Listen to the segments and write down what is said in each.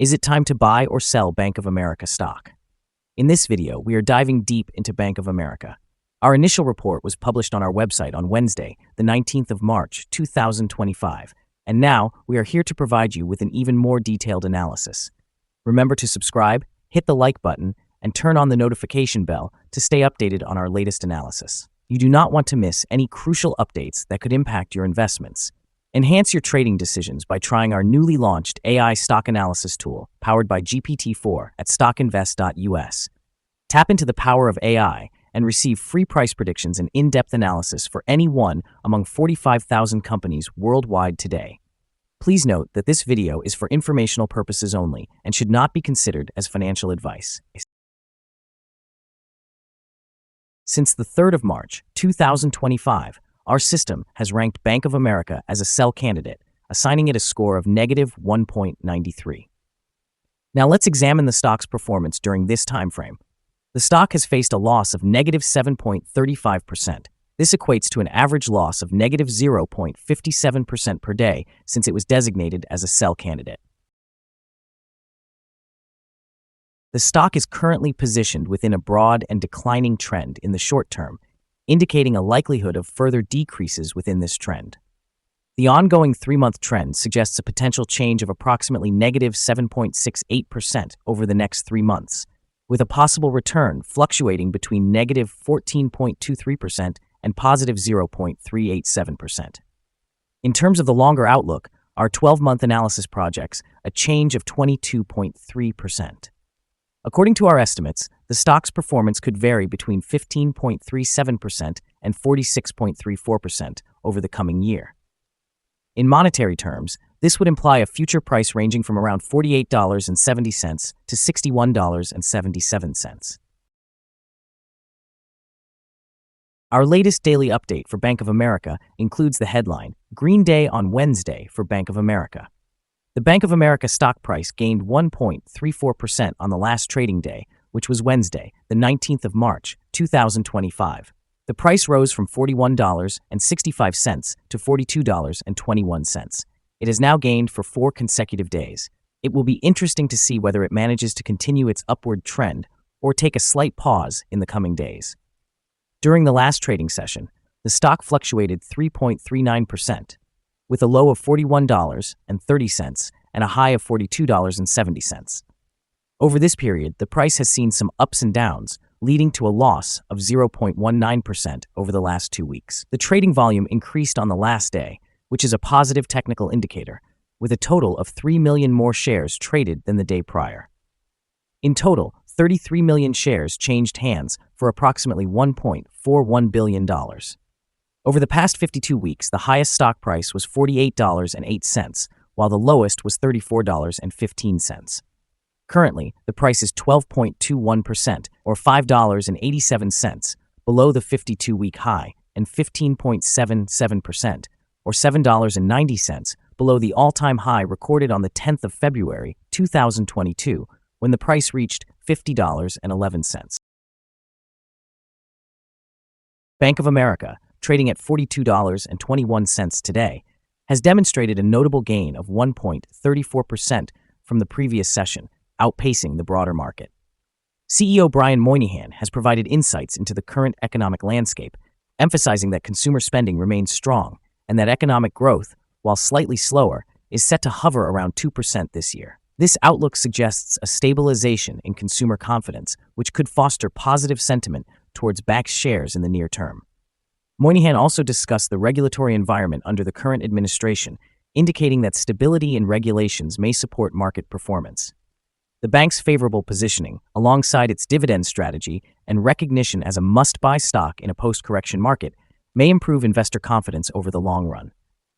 Is it time to buy or sell Bank of America stock? In this video, we are diving deep into Bank of America. Our initial report was published on our website on Wednesday, the 19th of March, 2025, and now we are here to provide you with an even more detailed analysis. Remember to subscribe, hit the like button, and turn on the notification bell to stay updated on our latest analysis. You do not want to miss any crucial updates that could impact your investments. Enhance your trading decisions by trying our newly launched AI stock analysis tool powered by GPT-4 at StockInvest.us. Tap into the power of AI and receive free price predictions and in-depth analysis for any one among 45,000 companies worldwide today. Please note that this video is for informational purposes only and should not be considered as financial advice. Since the 3rd of March, 2025, our system has ranked Bank of America as a sell candidate, assigning it a score of negative 1.93. Now let's examine the stock's performance during this time frame. The stock has faced a loss of negative 7.35%. This equates to an average loss of negative 0.57% per day since it was designated as a sell candidate. The stock is currently positioned within a broad and declining trend in the short term, indicating a likelihood of further decreases within this trend. The ongoing 3-month trend suggests a potential change of approximately negative 7.68% over the next 3 months, with a possible return fluctuating between negative 14.23% and positive 0.387%. In terms of the longer outlook, our 12-month analysis projects a change of 22.3%. According to our estimates, the stock's performance could vary between 15.37% and 46.34% over the coming year. In monetary terms, this would imply a future price ranging from around $48.70 to $61.77. Our latest daily update for Bank of America includes the headline, Green Day on Wednesday for Bank of America. The Bank of America stock price gained 1.34% on the last trading day, which was Wednesday, the 19th of March, 2025. The price rose from $41.65 to $42.21. It has now gained for 4 consecutive days. It will be interesting to see whether it manages to continue its upward trend or take a slight pause in the coming days. During the last trading session, the stock fluctuated 3.39%. with a low of $41.30 and a high of $42.70. Over this period, the price has seen some ups and downs, leading to a loss of 0.19% over the last 2 weeks. The trading volume increased on the last day, which is a positive technical indicator, with a total of 3 million more shares traded than the day prior. In total, 33 million shares changed hands for approximately $1.41 billion. Over the past 52 weeks, the highest stock price was $48.08, while the lowest was $34.15. Currently, the price is 12.21%, or $5.87, below the 52-week high, and 15.77%, or $7.90, below the all-time high recorded on the 10th of February, 2022, when the price reached $50.11. Bank of America, trading at $42.21 today, has demonstrated a notable gain of 1.34% from the previous session, outpacing the broader market. CEO Brian Moynihan has provided insights into the current economic landscape, emphasizing that consumer spending remains strong and that economic growth, while slightly slower, is set to hover around 2% this year. This outlook suggests a stabilization in consumer confidence, which could foster positive sentiment towards BAC shares in the near term. Moynihan also discussed the regulatory environment under the current administration, indicating that stability in regulations may support market performance. The bank's favorable positioning, alongside its dividend strategy and recognition as a must-buy stock in a post-correction market, may improve investor confidence over the long run.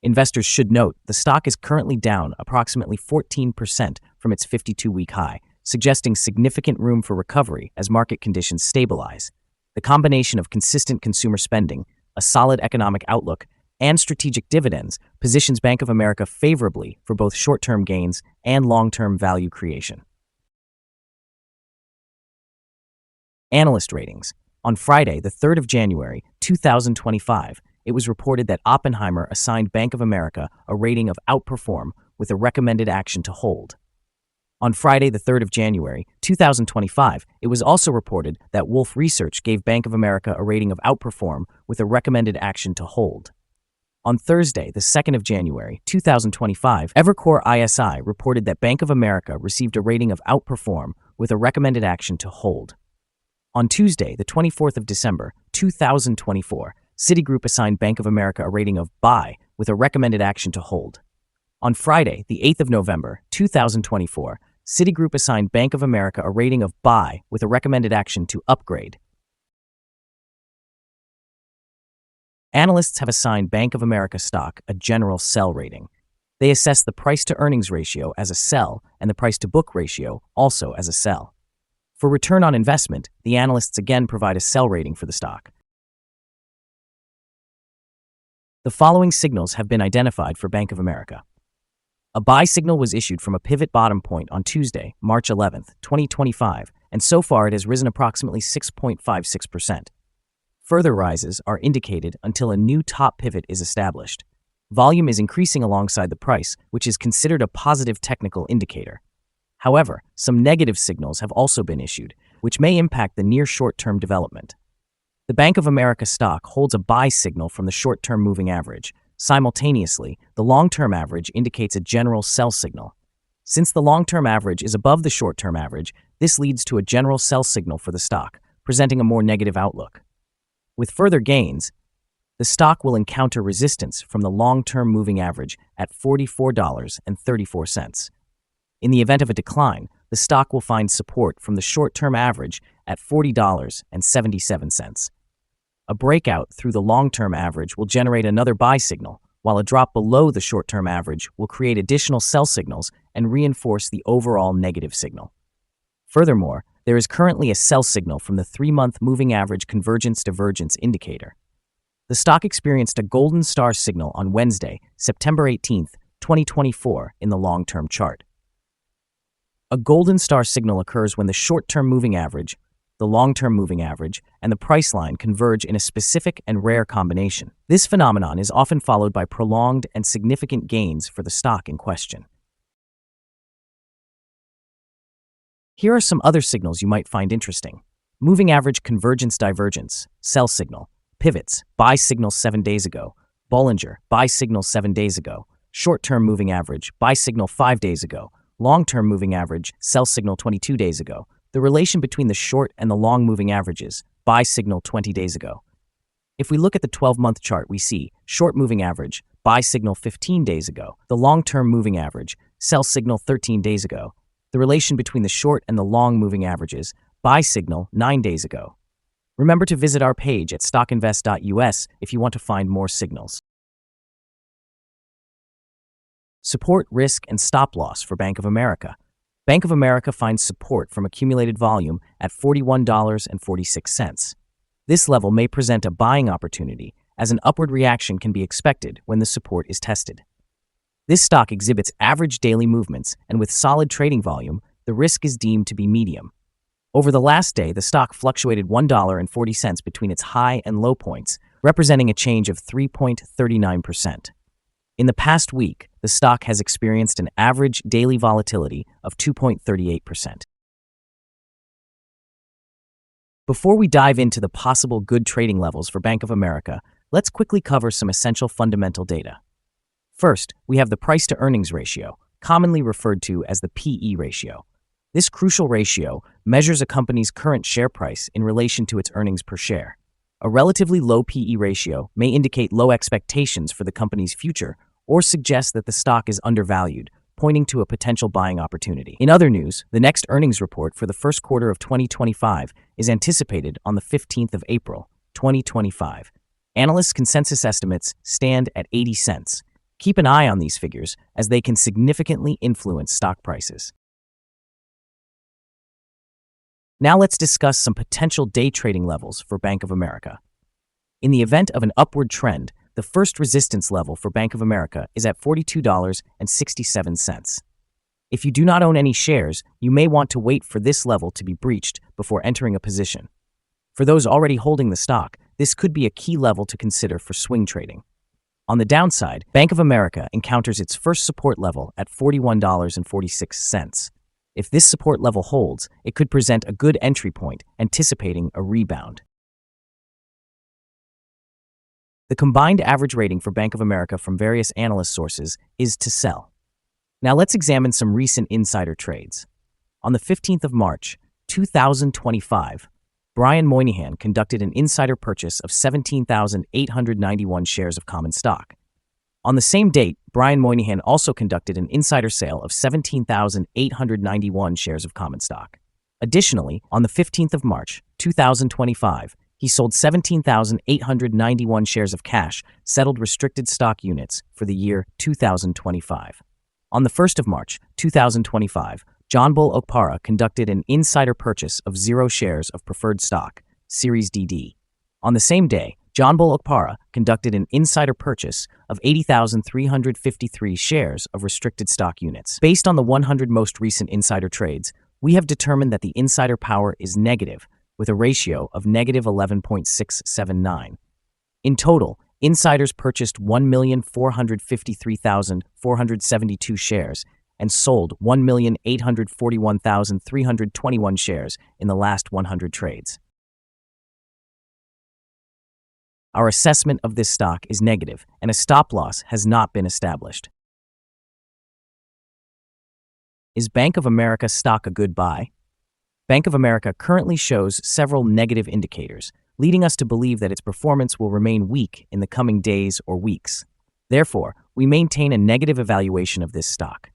Investors should note the stock is currently down approximately 14% from its 52-week high, suggesting significant room for recovery as market conditions stabilize. The combination of consistent consumer spending, a solid economic outlook, and strategic dividends positions Bank of America favorably for both short-term gains and long-term value creation. Analyst ratings. On Friday, the 3rd of January, 2025, it was reported that Oppenheimer assigned Bank of America a rating of outperform with a recommended action to hold. On Friday, the 3rd of January, 2025, it was also reported that Wolfe Research gave Bank of America a rating of outperform with a recommended action to hold. On Thursday, the 2nd of January, 2025, Evercore ISI reported that Bank of America received a rating of outperform with a recommended action to hold. On Tuesday, the 24th of December, 2024, Citigroup assigned Bank of America a rating of buy with a recommended action to hold. On Friday, the 8th of November, 2024, Citigroup assigned Bank of America a rating of buy with a recommended action to upgrade. Analysts have assigned Bank of America stock a general sell rating. They assess the price-to-earnings ratio as a sell and the price-to-book ratio also as a sell. For return on investment, the analysts again provide a sell rating for the stock. The following signals have been identified for Bank of America. A buy signal was issued from a pivot bottom point on Tuesday, March 11, 2025, and so far it has risen approximately 6.56%. Further rises are indicated until a new top pivot is established. Volume is increasing alongside the price, which is considered a positive technical indicator. However, some negative signals have also been issued, which may impact the near short-term development. The Bank of America stock holds a buy signal from the short-term moving average. Simultaneously, the long-term average indicates a general sell signal. Since the long-term average is above the short-term average, this leads to a general sell signal for the stock, presenting a more negative outlook. With further gains, the stock will encounter resistance from the long-term moving average at $44.34. In the event of a decline, the stock will find support from the short-term average at $40.77. A breakout through the long-term average will generate another buy signal, while a drop below the short-term average will create additional sell signals and reinforce the overall negative signal. Furthermore, there is currently a sell signal from the 3-month moving average convergence-divergence indicator. The stock experienced a golden star signal on Wednesday, September 18, 2024, in the long-term chart. A golden star signal occurs when the short-term moving average, the long-term moving average, and the price line converge in a specific and rare combination. This phenomenon is often followed by prolonged and significant gains for the stock in question. Here are some other signals you might find interesting. Moving average convergence-divergence, sell signal. Pivots, buy signal 7 days ago. Bollinger, buy signal 7 days ago. Short-term moving average, buy signal 5 days ago. Long-term moving average, sell signal 22 days ago. The relation between the short and the long moving averages, buy signal 20 days ago. If we look at the 12-month chart, we see short moving average, buy signal 15 days ago. The long-term moving average, sell signal 13 days ago. The relation between the short and the long moving averages, buy signal 9 days ago. Remember to visit our page at StockInvest.us if you want to find more signals. Support, risk, and stop loss for Bank of America. Bank of America finds support from accumulated volume at $41.46. This level may present a buying opportunity, as an upward reaction can be expected when the support is tested. This stock exhibits average daily movements, and with solid trading volume, the risk is deemed to be medium. Over the last day, the stock fluctuated $1.40 between its high and low points, representing a change of 3.39%. In the past week, the stock has experienced an average daily volatility of 2.38%. Before we dive into the possible good trading levels for Bank of America, let's quickly cover some essential fundamental data. First, we have the price-to-earnings ratio, commonly referred to as the PE ratio. This crucial ratio measures a company's current share price in relation to its earnings per share. A relatively low PE ratio may indicate low expectations for the company's future or suggest that the stock is undervalued, pointing to a potential buying opportunity. In other news, the next earnings report for the first quarter of 2025 is anticipated on the 15th of April, 2025. Analysts' consensus estimates stand at 80 cents. Keep an eye on these figures as they can significantly influence stock prices. Now let's discuss some potential day trading levels for Bank of America. In the event of an upward trend, the first resistance level for Bank of America is at $42.67. If you do not own any shares, you may want to wait for this level to be breached before entering a position. For those already holding the stock, this could be a key level to consider for swing trading. On the downside, Bank of America encounters its first support level at $41.46. If this support level holds, it could present a good entry point, anticipating a rebound. The combined average rating for Bank of America from various analyst sources is to sell. Now let's examine some recent insider trades. On the 15th of March, 2025, Brian Moynihan conducted an insider purchase of 17,891 shares of common stock. On the same date, Brian Moynihan also conducted an insider sale of 17,891 shares of common stock. Additionally, on the 15th of March, 2025, he sold 17,891 shares of cash settled restricted stock units for the year 2025. On the 1st of March, 2025, John Bull Okpara conducted an insider purchase of 0 shares of preferred stock, Series DD. On the same day, John Bull Okpara conducted an insider purchase of 80,353 shares of restricted stock units. Based on the 100 most recent insider trades, we have determined that the insider power is negative, with a ratio of negative 11.679. In total, insiders purchased 1,453,472 shares and sold 1,841,321 shares in the last 100 trades. Our assessment of this stock is negative, and a stop loss has not been established. Is Bank of America stock a good buy? Bank of America currently shows several negative indicators, leading us to believe that its performance will remain weak in the coming days or weeks. Therefore, we maintain a negative evaluation of this stock.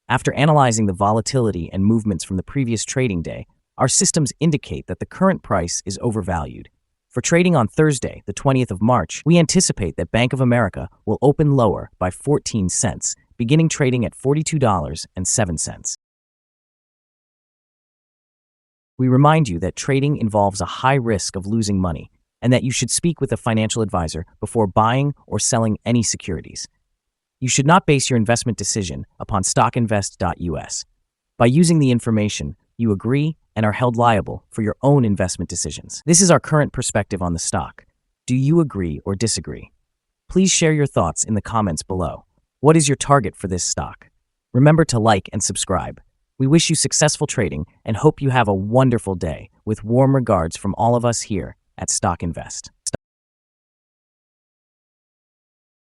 After analyzing the volatility and movements from the previous trading day, our systems indicate that the current price is overvalued. For trading on Thursday, the 20th of March, we anticipate that Bank of America will open lower by 14 cents, beginning trading at $42.07. We remind you that trading involves a high risk of losing money, and that you should speak with a financial advisor before buying or selling any securities. You should not base your investment decision upon StockInvest.us. By using the information, you agree and are held liable for your own investment decisions. This is our current perspective on the stock. Do you agree or disagree? Please share your thoughts in the comments below. What is your target for this stock? Remember to like and subscribe. We wish you successful trading and hope you have a wonderful day, with warm regards from all of us here at Stock Invest.